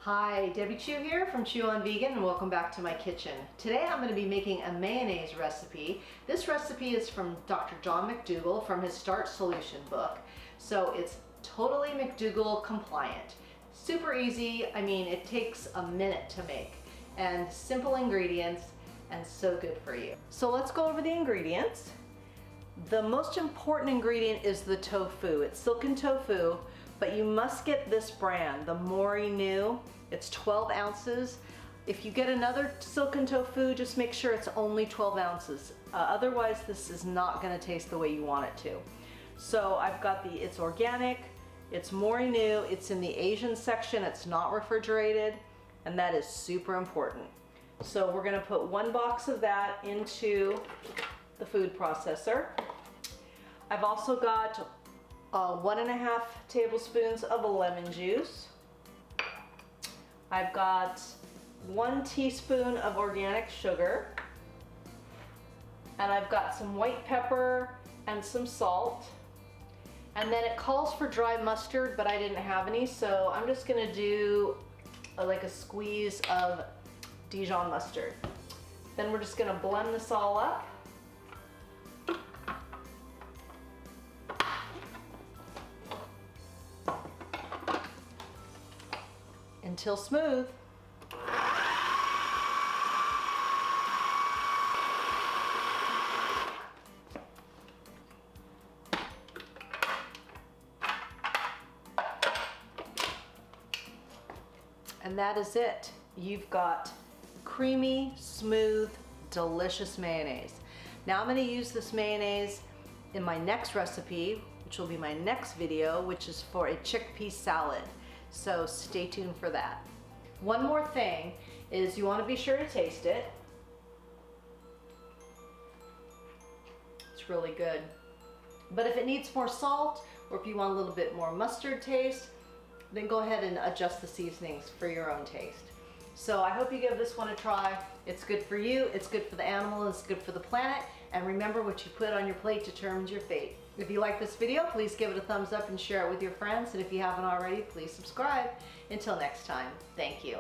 Hi, Debbie Chu here from Chew on Vegan, and welcome back to my kitchen. Today I'm going to be making a mayonnaise recipe. This recipe is from Dr. John McDougall from his Starch Solution book. So it's totally McDougall compliant. Super easy. I mean, it takes a minute to make, and simple ingredients and so good for you. So let's go over the ingredients. The most important ingredient is the tofu. It's silken tofu, but you must get this brand, the Mori Nu. It's 12 ounces. If you get another silken tofu, just make sure it's only 12 ounces. Otherwise, this is not gonna taste the way you want it to. So I've got it's organic, it's Mori Nu, it's in the Asian section, it's not refrigerated, and that is super important. So we're gonna put 1 box of that into the food processor. I've also got 1.5 tablespoons of lemon juice. I've got 1 teaspoon of organic sugar. And I've got some white pepper and some salt. And then it calls for dry mustard, but I didn't have any, so I'm just gonna do like a squeeze of Dijon mustard. Then we're just gonna blend this all up. Until smooth. And that is it. You've got creamy, smooth, delicious mayonnaise. Now I'm going to use this mayonnaise in my next recipe, which will be my next video, which is for a chickpea salad. So stay tuned for that. One more thing is you want to be sure to taste it. It's really good. But if it needs more salt, or if you want a little bit more mustard taste, then go ahead and adjust the seasonings for your own taste. So I hope you give this one a try. It's good for you, it's good for the animal, it's good for the planet, and remember, what you put on your plate determines your fate. If you like this video, please give it a thumbs up and share it with your friends, and if you haven't already, please subscribe. Until next time, thank you.